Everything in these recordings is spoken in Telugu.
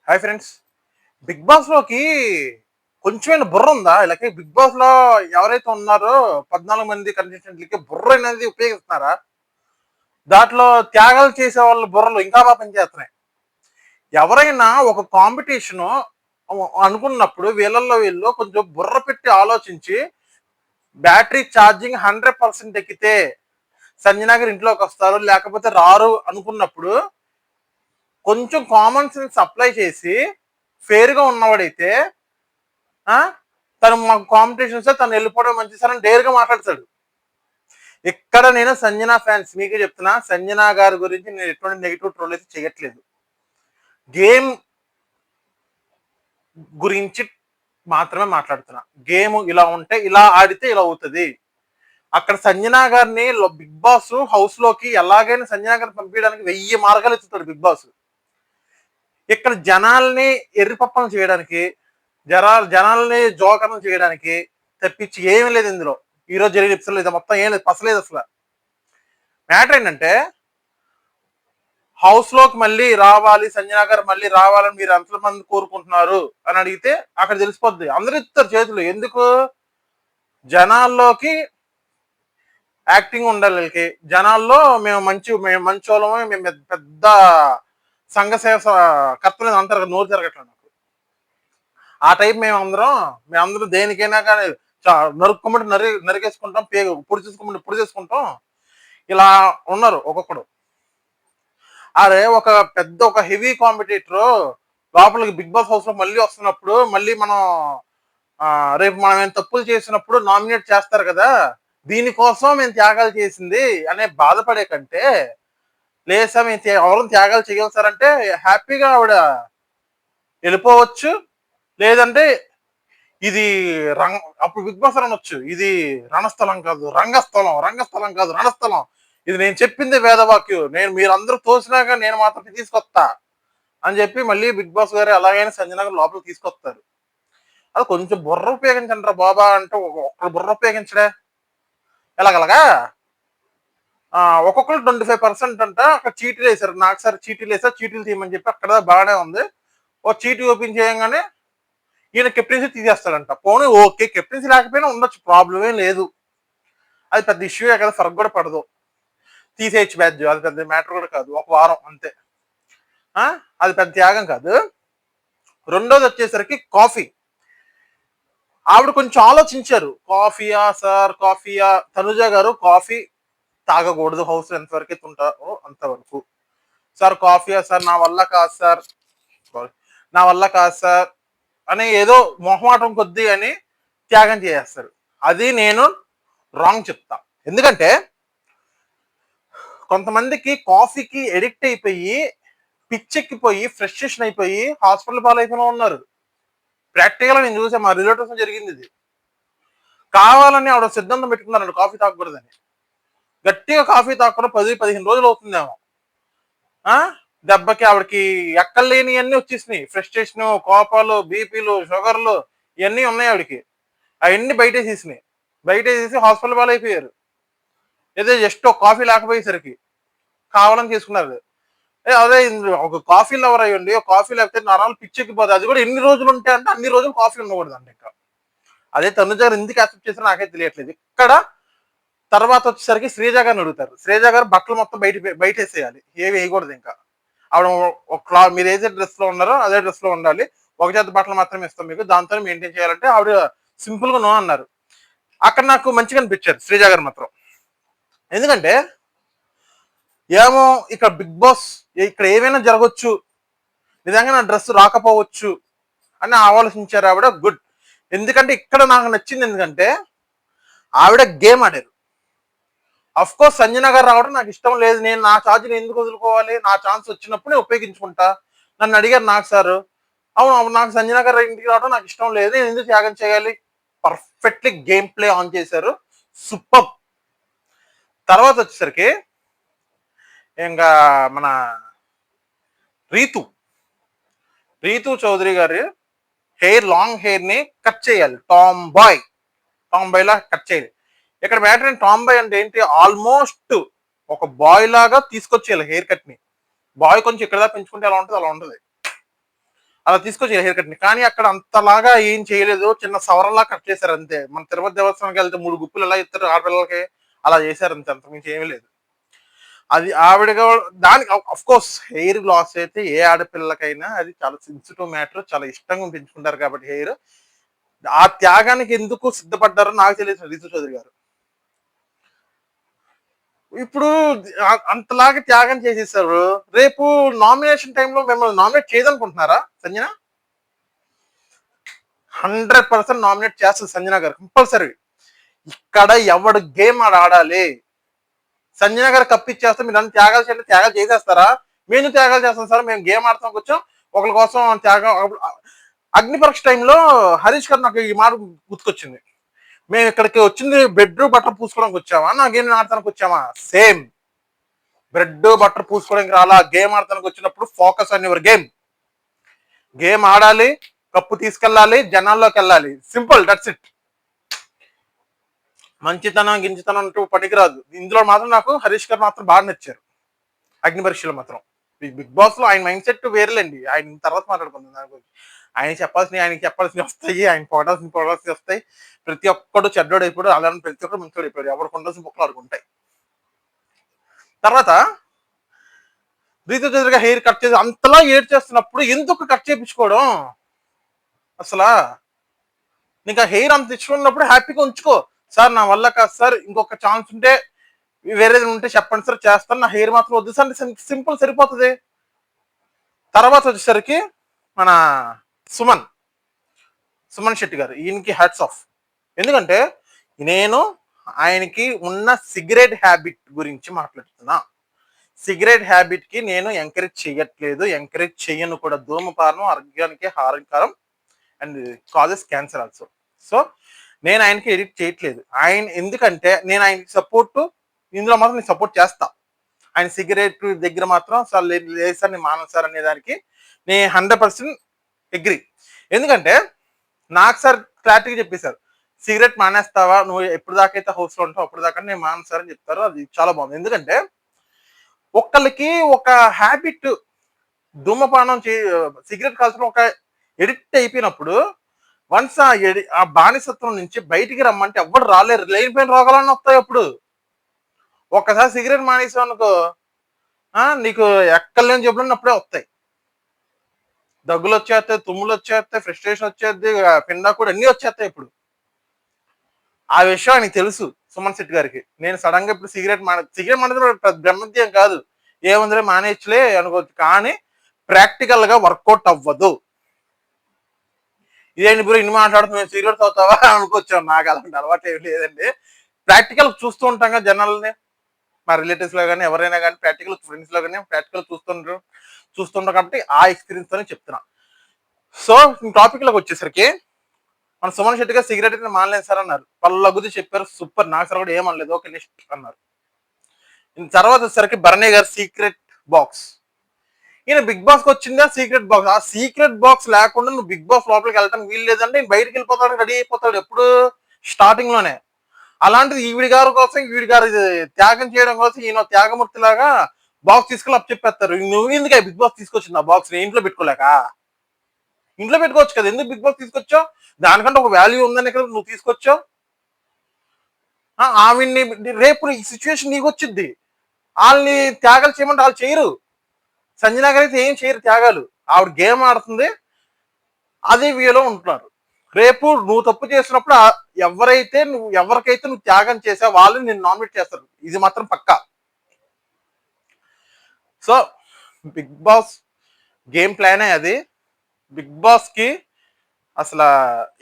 Hi friends. బిగ్ బాస్ లోకి కొంచెమైనా బుర్ర ఉందా? ఇలాగే బిగ్ బాస్ లో ఎవరైతే ఉన్నారో 14 మంది కంటెస్టెంట్లకి బుర్ర అనేది ఉపయోగిస్తున్నారా? దాంట్లో త్యాగాలు చేసే వాళ్ళ బుర్రలు ఇంకా బాగా పనిచేస్తున్నాయి. ఎవరైనా ఒక కాంపిటీషన్ అనుకున్నప్పుడు వీళ్ళల్లో వీళ్ళు కొంచెం బుర్ర పెట్టి ఆలోచించి బ్యాటరీ ఛార్జింగ్ 100% ఎక్కితే సంజనా గారు ఇంట్లోకి వస్తారు, లేకపోతే రారు అనుకున్నప్పుడు కొంచెం కామన్ సెన్స్ అప్లై చేసి ఫెయిర్ గా ఉన్నవాడైతే ఆ తను మా కాంపిటీషన్స్ తను వెళ్ళిపోవడం మంచి సార్ అని డేర్ గా మాట్లాడతాడు. ఇక్కడ నేను సంజనా ఫ్యాన్స్ మీకే చెప్తున్నా, సంజనా గారి గురించి నేను ఎటువంటి నెగిటివ్ ట్రోల్ అయితే చేయట్లేదు. గేమ్ గురించి మాత్రమే మాట్లాడుతున్నా. గేమ్ ఇలా ఉంటే ఇలా ఆడితే ఇలా అవుతుంది. అక్కడ సంజనా గారిని బిగ్ బాస్ హౌస్ లోకి ఎలాగైనా సంజనా గారిని పంపించడానికి 1000 మార్గాలు ఎత్తుతాడు బిగ్ బాస్. ఇక్కడ జనాల్ని ఎర్రిపప్పలు చేయడానికి, జనాల్ని జోకర్లు చేయడానికి తప్పించి ఏమీ లేదు ఇందులో. ఈ రోజు జరిగిన ఎపిసోడ్ లేదు, మొత్తం ఏం లేదు, పసలేదు అసలు. మ్యాటర్ ఏంటంటే హౌస్ లోకి మళ్ళీ రావాలి, సంజనా గారు మళ్ళీ రావాలని మీరు ఎంతమంది కోరుకుంటున్నారు అని అడిగితే అక్కడ తెలిసిపోద్ది. అందరూ ఇస్తారు చేతులు. ఎందుకు? జనాల్లోకి యాక్టింగ్ ఉండాలి వీళ్ళకి. జనాల్లో మేము మంచోళము, మేము పెద్ద సంఘ సేవ కర్తలు అంటారు కదా, నోరు జరగట్లేదు నాకు. ఆ టైప్ మేమందరం దేనికైనా కానీ నరుక్కోమంటే నరికేసుకుంటాం, పొడి చేసుకుంటాం. ఇలా ఉన్నారు ఒక్కొక్కడు. అరే ఒక హెవీ కాంపిటీటర్ లోపలికి బిగ్ బాస్ హౌస్ లో మళ్ళీ వస్తున్నప్పుడు, మళ్ళీ రేపు మనం ఏం తప్పులు చేసినప్పుడు నామినేట్ చేస్తారు కదా, దీనికోసం మేము త్యాగాలు చేసింది అనే బాధపడే కంటే, లేదు సార్ మేము ఎవరు త్యాగాలు చేయాలి సార్ అంటే హ్యాపీగా ఆవిడ వెళ్ళిపోవచ్చు. లేదంటే ఇది అప్పుడు బిగ్ బాస్ అనొచ్చు, ఇది రణస్థలం కాదు రంగస్థలం కాదు రణస్థలం, ఇది నేను చెప్పింది వేదవాక్యం, మీరందరూ తోసినాక నేను మాత్రం తీసుకొస్తా అని చెప్పి మళ్ళీ బిగ్ బాస్ గారు ఎలాగైనా సంజనా గారు లోపలికి తీసుకొస్తారు. అది కొంచెం బుర్ర ఉపయోగించండి రా బాబా అంటే ఒక్కరు బుర్ర ఉపయోగించడే ఎలాగలగా. ఒక్కొక్కరు 25% అంట అక్కడ చీటీలు వేశారు. నాకు సార్ చీటీలు వేసారు, చీటీలు తీయమని చెప్పి అక్కడ బాగానే ఉంది. ఓ చీటీ ఓపెన్ చేయగానే ఈయన కెప్టెన్సీ తీసేస్తాడంట. పోనీ ఓకే, కెప్టెన్సీ లేకపోయినా ఉండొచ్చు, ప్రాబ్లమే లేదు, అది పెద్ద ఇష్యూ కదా, ఫరక్ కూడా పడదు, తీసేయచ్చు బ్యాడ్జ్, అది పెద్ద మ్యాటర్ కూడా కాదు, ఒక వారం అంతే. అది పెద్ద త్యాగం కాదు. రెండోది వచ్చేసరికి కాఫీ. ఆవిడ కొంచెం ఆలోచించారు, కాఫీయా సార్ కాఫీయా. తనుజ గారు కాఫీ తాగకూడదు, హౌస్ ఎంతవరకు ఉంటారో అంతవరకు. సార్ కాఫీయా సార్, నా వల్ల కాదు సార్ అని ఏదో మొహమాటం కొద్దీ అని త్యాగం చేసేస్తారు. అది నేను రాంగ్ చెప్తా. ఎందుకంటే కొంతమందికి కాఫీకి ఎడిక్ట్ అయిపోయి పిచ్చెక్కిపోయి ఫ్రస్ట్రేషన్ అయిపోయి హాస్పిటల్ పాలైపోయిన ఉన్నారు. ప్రాక్టికల్ నేను చూసా, మా రిలేటివ్స్ జరిగింది. ఇది కావాలని ఆవిడ సిద్ధాంతం పెట్టుకున్నారండి కాఫీ తాగకూడదని. గట్టిగా కాఫీ తాగకుండా 10-15 రోజులు అవుతుందేమో. దెబ్బకి ఆవిడకి ఎక్కలేని అన్ని వచ్చేసినాయి. ఫ్రస్ట్రేషన్, కోపాలు, బీపీలు, షుగర్లు ఇవన్నీ ఉన్నాయి ఆవిడకి. అవన్నీ బయటేసేసి హాస్పిటల్ పాలైపోయారు. ఏదో జస్ట్ ఒక కాఫీ లేకపోయేసరికి కావాలని చేసుకున్నారు. అదే ఒక కాఫీ లవర్ అయ్యండి, ఒక కాఫీ లేకపోతే నరాలు పిచ్చెక్కిపోతుంది. అది కూడా ఎన్ని రోజులు ఉంటాయి అంటే అన్ని రోజులు కాఫీ ఉండకూడదు అండి. ఇంకా అదే తనుజ గారు ఎందుకు యాక్సెప్ట్ చేస్తారో నాకైతే తెలియట్లేదు. ఇక్కడ తర్వాత వచ్చేసరికి శ్రీజ గారిని అడుగుతారు. శ్రీజ గారు బట్టలు మొత్తం బయట వేసేయాలి, ఏవి వేయకూడదు. ఇంకా ఆవిడ మీరు ఏదైతే డ్రెస్ లో ఉన్నారో అదే డ్రెస్ లో ఉండాలి, ఒక చేత బట్టలు మాత్రమే ఇస్తాం మీకు, దాంతో మెయింటైన్ చేయాలంటే ఆవిడ సింపుల్ గా నో అన్నారు. అక్కడ నాకు మంచిగా అనిపించారు శ్రీజ గారు మాత్రం. ఎందుకంటే ఏమో ఇక్కడ బిగ్ బాస్ ఇక్కడ ఏమైనా జరగచ్చు, నిజంగా నా డ్రెస్ రాకపోవచ్చు అని ఆలోచించారు ఆవిడ. గుడ్. ఎందుకంటే ఇక్కడ నాకు నచ్చింది ఎందుకంటే ఆవిడ గేమ్ ఆడారు. అఫ్ కోర్స్ సంజనా గారు రావడం నాకు ఇష్టం లేదు, నేను నా ఛార్జీని ఎందుకు వదులుకోవాలి, నా ఛాన్స్ వచ్చినప్పుడు నేను ఉపయోగించుకుంటా. నన్ను అడిగారు నాకు సార్, అవును నాకు సంజనా గారు ఇంటికి రావడం నాకు ఇష్టం లేదు, నేను ఎందుకు త్యాగం చేయాలి. పర్ఫెక్ట్లీ గేమ్ ప్లే ఆన్ చేశారు, సూపర్. తర్వాత వచ్చేసరికి ఇంకా మన రీతు చౌదరి గారి లాంగ్ హెయిర్ ని కట్ చేయాలి, టామ్ బాయ్ లా కట్ చేయాలి. ఇక్కడ మ్యాటర్ ఏంటి, టామ్ బాయ్ అంటే ఏంటి, ఆల్మోస్ట్ ఒక బాయ్ లాగా తీసుకొచ్చేయాలి హెయిర్ కట్ ని. బాయ్ కొంచెం ఇక్కడ పెంచుకుంటే ఎలా ఉంటుంది అలా ఉంటుంది. అలా తీసుకొచ్చి హెయిర్ కట్ ని. కానీ అక్కడ అంతలాగా ఏం చేయలేదు, చిన్న సవరంలా కట్ చేశారు అంతే. మన తిరుపతి దేవస్థానంకి వెళ్తే 3 గుప్పులు ఎలా ఇస్తారు ఆడపిల్లలకి, అలా చేశారు అంతే, అంతకుమించి ఏమీ లేదు. అది ఆవిడగా దానికి అఫ్ కోర్స్ హెయిర్ లాస్ అయితే ఏ ఆడపిల్లకైనా అది చాలా సెన్సిటివ్ మ్యాటర్, చాలా ఇష్టంగా పెంచుకుంటారు కాబట్టి హెయిర్. ఆ త్యాగానికి ఎందుకు సిద్ధపడ్డారో నాకు తెలియదు రీతు చౌదరి గారు. ఇప్పుడు అంతలాగా త్యాగం చేసేసారు. రేపు నామినేషన్ టైంలో మిమ్మల్ని నామినేట్ చేయదనుకుంటున్నారా సంజన? 100% నామినేట్ చేస్తుంది సంజన గారు కంపల్సరీ. ఇక్కడ ఎవడు గేమ్ ఆడాలి, సంజన గారు కప్పిచ్చేస్తే మీరు అన్ని త్యాగాలు చేయండి, త్యాగాలు చేసేస్తారా? మేము త్యాగాలు చేస్తాం సార్, మేము గేమ్ ఆడతాం కూర్చోం ఒకరి కోసం త్యాగం. అగ్ని పరీక్ష టైంలో హరీష్ గారు నాకు ఈ మాట గుర్తుకొచ్చింది. మేము ఇక్కడికి వచ్చింది బ్రెడ్ బటర్ పూసుకోవడానికి వచ్చామా, నా గేమ్ ఆడటానికి వచ్చామా? సేమ్. బ్రెడ్ బటర్ పూసుకోవడానికి రాలా, గేమ్ ఆడటానికి వచ్చినప్పుడు focus on your game. Game ఆడాలి, కప్పు తీసుకెళ్ళాలి, జనాల్లోకి వెళ్ళాలి, సింపుల్, దట్స్ ఇట్. మంచితనం గించితనం అంటూ పనికిరాదు. ఇందులో మాత్రం నాకు హరీష్ గారు మాత్రం బాగా నచ్చారు అగ్ని పరీక్షలో మాత్రం. బిగ్ బాస్ లో ఆయన మైండ్ సెట్ వేరేలేండి, ఆయన తర్వాత మాట్లాడుకుందాం దాని గురించి. ఆయనకి చెప్పాల్సినవి వస్తాయి, ఆయన పొగడాల్సినవి వస్తాయి. ప్రతి ఒక్కడు చెడ్డోడు అయిపోయాడు, అలానే ప్రతి ఒక్కడు మంచోడు అయిపోయాడు, ఎవరికి ఉండాల్సిన బుక్కలు ఆడుకుంటాయి. తర్వాత రీతు చౌదరిగా హెయిర్ కట్ చేసి అంతలా ఏడ్ చేస్తున్నప్పుడు ఎందుకు కట్ చేయించుకోవడం అసలు? నీకు ఆ హెయిర్ అంత ఇష్టం ఉన్నప్పుడు హ్యాపీగా ఉంచుకో. సార్ నా వల్ల కాదు సార్, ఇంకొక ఛాన్స్ ఉంటే వేరేది ఉంటే చెప్పండి సార్ చేస్తాను, నా హెయిర్ మాత్రం వద్దు సార్, సింపుల్, సరిపోతుంది. తర్వాత వచ్చేసరికి మన సుమన్ శెట్టి గారు, ఈయనకి హ్యాట్స్ ఆఫ్. ఎందుకంటే నేను ఆయనకి ఉన్న సిగరెట్ హ్యాబిట్ గురించి మాట్లాడుతున్నా. సిగరెట్ హ్యాబిట్ కి నేను ఎంకరేజ్ చేయట్లేదు, ఎంకరేజ్ చేయను కూడా. ధూమపానం ఆరోగ్యానికి హానికరం and causes cancer also. So నేను ఆయనకి ఎడిట్ చేయట్లేదు. ఆయన ఎందుకంటే నేను ఆయనకి సపోర్ట్, ఇందులో మాత్రం నేను సపోర్ట్ చేస్తా. ఆయన సిగరెట్ దగ్గర మాత్రం సార్ లేదు సార్ నేను మానను సార్ అనేదానికి నేను 100% అగ్రి. ఎందుకంటే నాకు సార్ క్లారిటీగా చెప్పేశారు, సిగరెట్ మానేస్తావా, నువ్వు ఎప్పుడు దాకా అయితే హౌస్లో ఉంటావు అప్పుడు దాకా నేను మాను సార్ అని చెప్తారు. అది చాలా బాగుంది. ఎందుకంటే ఒక్కళ్ళకి ఒక హ్యాబిట్, ధూమపానం సిగరెట్ కాల్చడం ఒక ఎడిక్ట్ అయిపోయినప్పుడు వన్స్ ఆ బానిసత్వం నుంచి బయటికి రమ్మంటే ఎవ్వరు రాలేరు, లేనిపోయిన రోగాలన్నీ వస్తాయి. అప్పుడు ఒక్కసారి సిగరెట్ మానేసావు అనుకో, నీకు ఎక్కలేని జబ్బులు అప్పుడే వస్తాయి. దగ్గులు వచ్చేస్తాయి, తుమ్ములు వచ్చేస్తాయి, ఫ్రస్ట్రేషన్ వచ్చేది, పిండా కూడా అన్ని వచ్చేస్తాయి. ఇప్పుడు ఆ విషయం ఆయనకి తెలుసు సుమన్ శెట్టి గారికి. నేను సడన్ గా ఇప్పుడు సిగరెట్ మానేది బ్రహ్మత్యం కాదు, ఏముందిలే మానేయచ్చులే అనుకోవచ్చు, కానీ ప్రాక్టికల్ గా వర్కౌట్ అవ్వదు. ఇదేంటి ఇప్పుడు ఇన్ని మాట్లాడుతున్నావు, సిగరెట్ అవుతావా అనుకోవచ్చాను. నాకు అలాంటి అలవాటు ఏమి లేదండి. ప్రాక్టికల్ చూస్తూ ఉంటాం కదా జనాలని, మా రిలేటివ్స్ లో కానీ ఎవరైనా కానీ ప్రాక్టికల్, ఫ్రెండ్స్ లో కానీ ప్రాక్టికల్ చూస్తుంటారు కాబట్టి ఆ ఎక్స్పీరియన్స్ తోనే చెప్తున్నా. సో టాపిక్ లోకి వచ్చేసరికి మన సుమన్ శెట్టి గారు సిగరెట్ మానలేదు సార్ అన్నారు, పళ్ళగుద్ది చెప్పారు, సూపర్. నాకు సార్ కూడా ఏమనలేదు, ఓకే నెక్స్ట్ అన్నారు. తర్వాత వచ్చేసరికి భరణి గారు సీక్రెట్ బాక్స్. ఈయన బిగ్ బాస్ కి వచ్చిందా సీక్రెట్ బాక్స్. ఆ సీక్రెట్ బాక్స్ లేకుండా నువ్వు బిగ్ బాస్ లోపలికి వెళ్ళడానికి వీలు లేదంటే బయటకు వెళ్ళిపోతాడు, రెడీ అయిపోతాడు ఎప్పుడు స్టార్టింగ్ లోనే. అలాంటిది ఈవిడి గారి కోసం, ఈవిడి గారు త్యాగం చేయడం కోసం ఈయన త్యాగమూర్తి లాగా బాక్స్ తీసుకెళ్ళి అప్పు చెప్పేస్తారు. నువ్వు ఎందుకు బిగ్ బాస్ తీసుకొచ్చింది ఆ బాక్స్ ఇంట్లో పెట్టుకోలేక? ఇంట్లో పెట్టుకోవచ్చు కదా, ఎందుకు బిగ్ బాస్ తీసుకొచ్చావు? దానికంటే ఒక వాల్యూ ఉందని ఇక్కడ నువ్వు తీసుకొచ్చావు. ఆవిడ్ని రేపు ఈ సిచ్యువేషన్ నీకు వచ్చింది, వాళ్ళని త్యాగాలు చేయమంటే వాళ్ళు చేయరు. సంజనా గారు అయితే ఏం చేయరు త్యాగాలు, ఆవిడ గేమ్ ఆడుతుంది, అదే వేలో ఉంటున్నారు. రేపు నువ్వు తప్పు చేసినప్పుడు ఎవరికైతే నువ్వు త్యాగం చేసావు వాళ్ళని నేను నామినేట్ చేస్తారు, ఇది మాత్రం పక్కా. సో బిగ్ బాస్ గేమ్ ప్లానే అది. బిగ్ బాస్ కి అసలు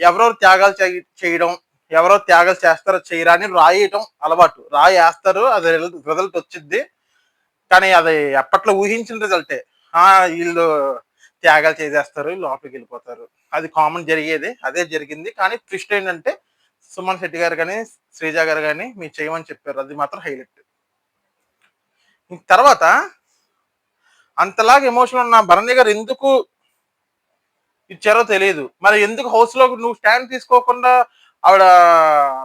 ఎవరెవరు త్యాగాలు చేయడం, ఎవరో త్యాగాలు చేస్తారో చేయరా అని రాయటం అలవాటు. వేస్తారు, అది రిజల్ట్ వచ్చింది, కానీ అది ఎప్పట్లో ఊహించిన రిజల్టే. వీళ్ళు త్యాగాలు చేసేస్తారు, లోపలికి వెళ్ళిపోతారు, అది కామన్ జరిగేది, అదే జరిగింది. కానీ ట్విస్ట్ ఏంటంటే సుమన్ శెట్టి గారు కానీ శ్రీజ గారు కానీ మీరు చేయమని చెప్పారు, అది మాత్రం హైలైట్. తర్వాత అంతలాగా ఎమోషనల్ ఉన్న భరణి గారు ఎందుకు ఇచ్చారో తెలియదు. మరి ఎందుకు హౌస్ లో నువ్వు స్టాండ్ తీసుకోకుండా ఆవిడ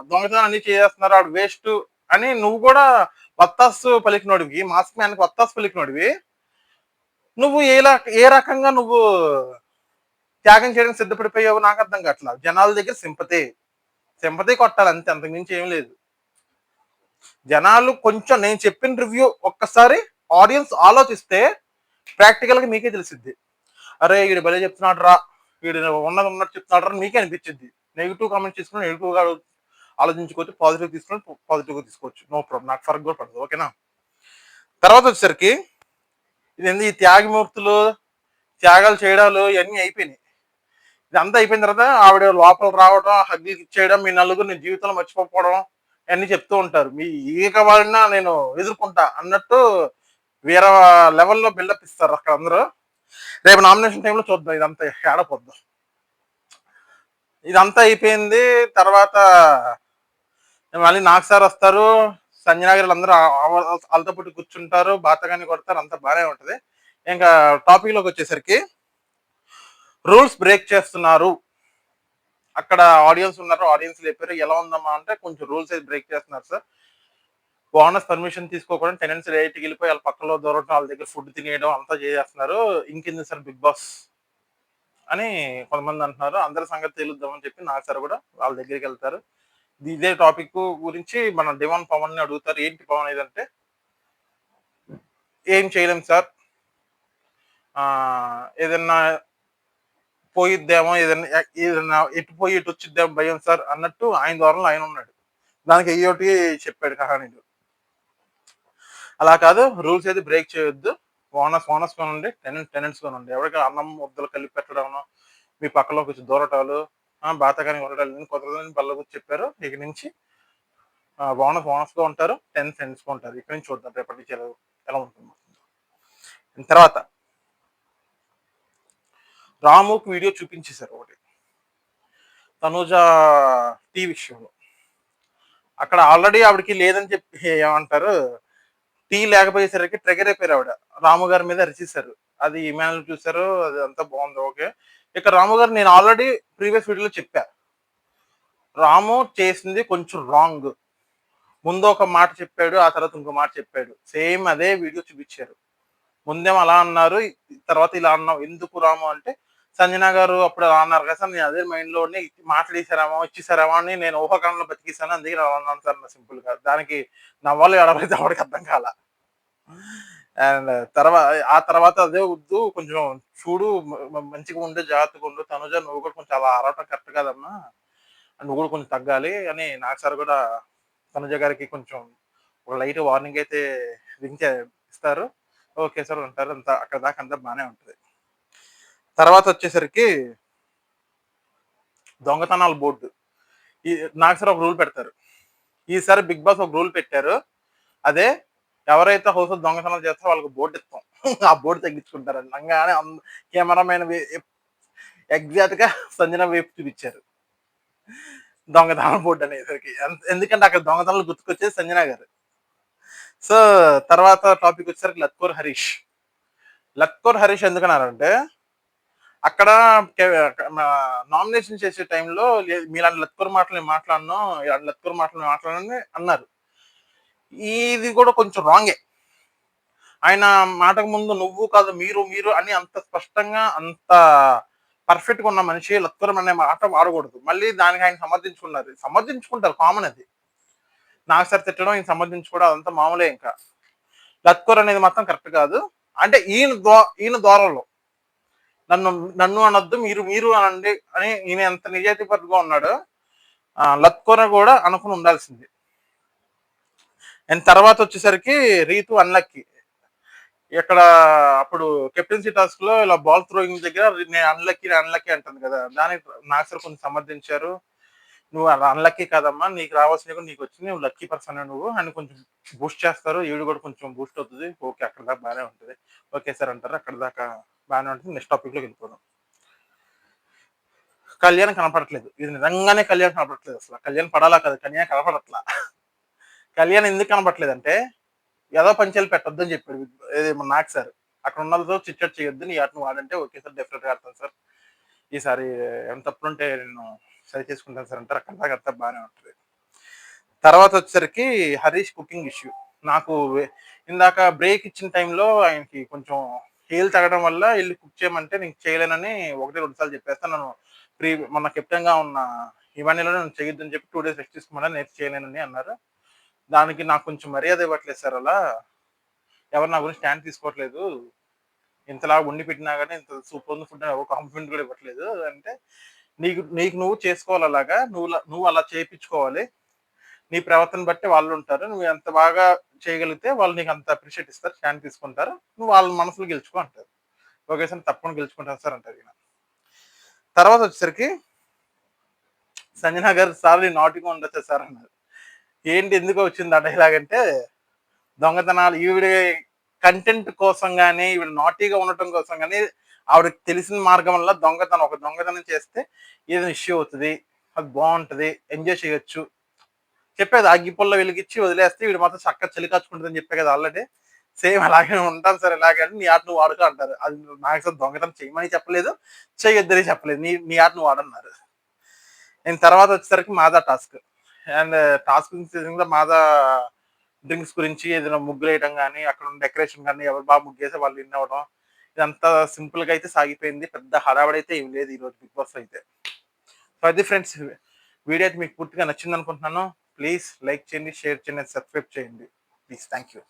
దొంగతనం అన్ని చేస్తున్నారు, ఆవిడ వేస్ట్ అని నువ్వు కూడా వత్తాసు పలికినోడివి, మాస్క్ మ్యాన్ కి వత్తాసు పలికినోడివి, నువ్వు ఏ రకంగా నువ్వు త్యాగం చేయడానికి సిద్ధపడిపోయావు నాకు అర్థం కావట్లా. జనాల దగ్గర సింపతి కొట్టాలి అంతే, అంతకుమించి ఏం లేదు. జనాలు కొంచెం నేను చెప్పిన రివ్యూ ఒక్కసారి ఆడియన్స్ ఆలోచిస్తే ప్రాక్టికల్ గా మీకే తెలిసిద్ది. అరే వీడు భలే చెప్తున్నాడు రా, వీడు ఉన్నది ఉన్నట్టు చెప్తున్నాడు రా మీకే అనిపించింది. నెగిటివ్ కామెంట్ తీసుకుని నెగిటివ్ గా ఆలోచించుకోవచ్చు, పాజిటివ్ తీసుకుని పాజిటివ్ గా తీసుకోవచ్చు, నో ప్రాబ్లం, నాకు ఫరక్ కూడా పడదు. ఓకేనా. తర్వాత వచ్చేసరికి ఇది ఈ త్యాగమూర్తులు త్యాగాలు చేయడాలు ఇవన్నీ అయిపోయినాయి. ఇదంతా అయిపోయిన తర్వాత ఆవిడ లోపల రావడం, హగ్గి ఇచ్చేయడం, మీ నలుగురు నీ జీవితంలో మర్చిపోవడం అన్ని చెప్తూ ఉంటారు. మీ ఈక వాళ్ళన్నా నేను ఎదుర్కొంటా అన్నట్టు వేరే లెవెల్లో బిల్డప్ ఇస్తారు అక్కడ అందరూ. రేపు నామినేషన్ టైంలో చూద్దాం ఇదంతా ఏడపోద్దాం. ఇదంతా అయిపోయింది. తర్వాత మళ్ళీ నాకు సార్ వస్తారు, సంజయనగర్లు అందరూ వాళ్ళతో పుట్టి కూర్చుంటారు, బాతగాని కొడతారు, అంతా బాగానే ఉంటది. ఇంకా టాపిక్ లోకి వచ్చేసరికి రూల్స్ బ్రేక్ చేస్తున్నారు. అక్కడ ఆడియన్స్ ఉన్నారు, ఆడియన్స్ చెప్పారు ఎలా ఉందమ్మా అంటే కొంచెం రూల్స్ అయితే బ్రేక్ చేస్తున్నారు సార్. ఓనర్స్ పర్మిషన్ తీసుకోకుండా టెనెంట్స్ రేట్కి వెళ్ళిపోయి వాళ్ళ పక్కలో దూరటం, వాళ్ళ దగ్గర ఫుడ్ తినేయడం అంతా చేస్తున్నారు. ఇంకేంది సార్ బిగ్ బాస్ అని కొంతమంది అంటున్నారు. అందరి సంగతి తేలుద్దామని చెప్పి నాకు సార్ కూడా వాళ్ళ దగ్గరికి వెళ్తారు. ఇదే టాపిక్ గురించి మన డిమాన్ పవన్ ని అడుగుతారు. ఏంటి పవన్ ఏదంటే, ఏం చేయలేం సార్, ఏదన్నా పోయిద్దేమో, ఏదన్నా ఎటు పోయి ఎటు వచ్చిద్దేమో భయం సార్ అన్నట్టు ఆయన ద్వారా ఆయన ఉన్నాడు. దానికి అయ్యోటి చెప్పాడు కహానీలు. అలా కాదు, రూల్స్ అయితే బ్రేక్ చేయొద్దు, ఓనర్స్ కొనండి, టెనెంట్స్ కొనండి. ఎవరికి అన్నం ముద్దలు కలిపి పెట్టడం, మీ పక్కలో కొంచెం దూరటాలు, బాతకాని కొనడాలు కుదరదని బల్ల గురించి చెప్పారు. ఇక నుంచి ఓనర్స్ గా ఉంటారు, టెనెంట్స్ గా ఉంటారు. ఇక్కడ నుంచి చూద్దాం రేపటి నుంచి ఎలా ఉంటుంది. తర్వాత రాముకి వీడియో చూపించేశారు ఒకటి తనూజ టీ విషయంలో. అక్కడ ఆల్రెడీ ఆవిడకి లేదని చెప్పి ఏమంటారు, టీ లేకపోయేసరికి ట్రిగర్ అయిపోయారు ఆవిడ. రాము గారి మీద అరిచేశారు. అది ఇమానుల్ చూసారు, అది అంతా బాగుంది. ఓకే. ఇక రాము గారు నేను ఆల్రెడీ ప్రీవియస్ వీడియోలో చెప్పా, రాము చేసింది కొంచెం రాంగ్. ముందు ఒక మాట చెప్పాడు, ఆ తర్వాత ఇంకో మాట చెప్పాడు. సేమ్ అదే వీడియో చూపించారు. ముందేమో అలా అన్నారు, తర్వాత ఇలా అన్నావు ఎందుకు రాము అంటే, సంజన గారు అప్పుడు అలా అన్నారు కదా సార్, నేను అదే మైండ్ లో మాట్లాడేసారామో ఇచ్చేసారామో అని నేను ఊహాకాలంలో బతికేసాను, అందుకే అన్నాను సార్ సింపుల్ గా. దానికి నవ్వాలి ఎడబడితే ఎవరికి అర్థం కాల. అండ్ తర్వాత అదే వద్దు, కొంచెం చూడు మంచిగా ఉండే జాగ్రత్తగా ఉండు తనుజ, నువ్వు కూడా కొంచెం అలా అరవటం కరెక్ట్ కాదమ్మా, నువ్వు కూడా కొంచెం తగ్గాలి అని నాకు సార్ కూడా తనుజ గారికి కొంచెం ఒక లైట్ వార్నింగ్ అయితే ఇస్తారు. ఓకే సార్ ఉంటారు, అంతా అక్కడ దాకా అంతా బాగానే ఉంటుంది. తర్వాత వచ్చేసరికి దొంగతనాల బోర్డు. ఈ నాకు సార్ ఒక రూల్ పెడతారు. ఈసారి బిగ్ బాస్ ఒక రూల్ పెట్టారు, అదే ఎవరైతే హౌస్ దొంగతనాలు చేస్తారో వాళ్ళకి బోర్డు ఇస్తాం. ఆ బోర్డు తగ్గించుకుంటారు అనగానే కెమెరామెన్ ఎగ్జాక్ట్ గా సంజన వైపు చూపించారు దొంగతనాల బోర్డు అనేసరికి. ఎందుకంటే అక్కడ దొంగతనాలు గుర్తుకొచ్చేది సంజన గారు. సో తర్వాత టాపిక్ వచ్చేసరికి లత్కోర్ హరీష్ ఎందుకన్నారంటే, అక్కడ నామినేషన్ చేసే టైంలో మీలాంటి లత్కోర్ మాటలు మాట్లాడను, ఇలాంటి లత్కోర్ మాటలు మాట్లాడని అన్నారు. ఇది కూడా కొంచెం రాంగే. ఆయన మాటకు ముందు నువ్వు కాదు మీరు మీరు అని అంత స్పష్టంగా అంత పర్ఫెక్ట్ గా ఉన్న మనిషి లత్వరం అనే మాట వాడకూడదు. మళ్ళీ దానికి ఆయన సమర్థించుకుంటారు, కామన్ అది. నాకు సార్ తిట్టడం ఈయన సమర్థించుకోవడం అదంతా మామూలే. ఇంకా లత్కోర్ అనేది మాత్రం కరెక్ట్ కాదు. అంటే ఈయన ద్వారంలో నన్ను నన్ను అనొద్దు, మీరు మీరు అనండి అని ఈయన ఎంత నిజాయితీపరుగా ఉన్నాడు, లత్కోర కూడా అనుకుని ఉండాల్సింది. అండ్ తర్వాత వచ్చేసరికి రీతు అన్లక్కీ. ఇక్కడ అప్పుడు కెప్టెన్సీ టాస్క్ లో ఇలా బాల్ థ్రోయింగ్ దగ్గర నేను అన్లక్కీ అంటుంది కదా, దానికి నాకు సార్ కొంచెం సమర్థించారు. నువ్వు అన్లక్కీ కాదమ్మా, నీకు రావాల్సిన నీకు వచ్చింది, నువ్వు లక్కీ పర్సన్ నువ్వు అని కొంచెం బూస్ట్ చేస్తారు. ఈవిడ కూడా కొంచెం బూస్ట్ అవుతుంది. ఓకే అక్కడ దాకా బాగానే ఉంటుంది, ఓకే సార్ అంటారు, అక్కడ దాకా బాగానే ఉంటుంది. నెక్స్ట్ టాపిక్ లోకి వెళ్ళిపోదాం. కళ్యాణ్ కనపడట్లేదు. ఇది నిజంగానే కళ్యాణ్ కనపడట్లేదు. అసలు కళ్యాణ్ పడాలా కదా, కళ్యాణ్ కనపడట్లా. కళ్యాణ్ ఎందుకు కనపడట్లేదు అంటే, ఏదో పంచాలు పెట్టొద్దని చెప్పాడు నాకు సార్. అక్కడ ఉన్న వాళ్ళతో చిట్చట్ చేయొద్దు, నీ ఆటను వాడంటే ఓకే సార్ డెఫినెట్ గా ఆడతాను సార్, ఈసారి ఎంత తప్పులుంటే నేను సరి చేసుకుంటాను సార్ అంటారు. అక్కడ దాకా అంతా బాగానే ఉంటుంది. తర్వాత వచ్చేసరికి హరీష్ కుకింగ్ ఇష్యూ. నాకు ఇందాక బ్రేక్ ఇచ్చిన టైంలో ఆయనకి కొంచెం హీల్ తగ్గడం వల్ల వీళ్ళు కుక్ చేయమంటే నేను చేయలేనని 1, 2 సార్లు చెప్పేస్తాను. నన్ను మొన్న కెప్టెన్‌గా ఉన్న ఇవానిలో నన్ను చేయొద్దని చెప్పి 2 డేస్ రెస్ట్ తీసుకోమన్నారు. నేను చేయలేనని అన్నారు. దానికి నాకు కొంచెం మర్యాద ఇవ్వట్లేదు సార్ అలా. ఎవరు నా గురించి స్టాండ్ తీసుకోవట్లేదు. ఇంతలా వండి పెట్టినా గాని ఇంత సూపర్ ఉంది ఫుడ్ అని ఎవరు కాంప్లిమెంట్ కూడా ఇవ్వట్లేదు అంటే, నీకు నీకు నువ్వు చేసుకోవాలి అలాగా. నువ్వు అలా చేపించుకోవాలి. నీ ప్రవర్తన బట్టి వాళ్ళుంటారు. నువ్వు ఎంత బాగా చేయగలిగితే వాళ్ళు నీకు అంత అప్రిషియేట్ ఇస్తారు. స్టాండ్ తీసుకుంటారు. నువ్వు వాళ్ళ మనసులో గెలుచుకో అంటారు. ఓకే సార్ తప్పకుండా గెలుచుకుంటాను సార్ అంటారు ఈయన. తర్వాత వచ్చేసరికి సంజన గారు సార్ నేను నాటిగా ఉండొచ్చా సార్ అన్నారు. ఏంటి ఎందుకు వచ్చింది ఆ డైలాగ్ అంటే, దొంగతనాలు ఈవిడ కంటెంట్ కోసం గానీ, ఈవిడ నాటీగా ఉండటం కోసం గానీ, ఆవిడకి తెలిసిన మార్గం వల్ల ఒక దొంగతనం చేస్తే ఏదైనా ఇష్యూ అవుతది. అది బావుంటది. ఎంజాయ్ చేయొచ్చు. చెప్పేది అగ్గిపుల్ల వెలిగిచ్చి వదిలేస్తే వీడు మాత్రం చక్కగా చలి కాచుకుంటదని చెప్పా కదా ఆల్రెడీ. సేమ్ అలాగే ఉంటాను సార్ ఇలాగే అని నీ ఆట నువ్వు వాడుకో అంటారు. అది నాకు అసలు దొంగతనం చేయమని చెప్పలేదు. చేయొద్దని చెప్పలేదు. నీ నీ ఆట నువ్వు వాడన్నారు. నేను తర్వాత వచ్చేసరికి మాదా టాస్క్. అండ్ టాస్క్ కూడా మాదా డ్రింక్స్ గురించి ఏదైనా ముగ్గులేయడం గానీ, అక్కడ ఉన్న డెకరేషన్ గానీ, ఎవరు బాగా ముగ్గేస్తే వాళ్ళు విన్ అవ్వడం. ఇదంతా సింపుల్‌గా అయితే సాగిపోయింది. పెద్ద హడావిడి అయితే ఏమి లేదు ఈరోజు బిగ్ బాస్‌లో అయితే. సో అది ఫ్రెండ్స్ వీడియో అయితే మీకు పూర్తిగా నచ్చిందనుకుంటున్నాను. ప్లీజ్ లైక్ చేయండి, షేర్ చేయండి, సబ్స్క్రైబ్ చేయండి. Please thank you.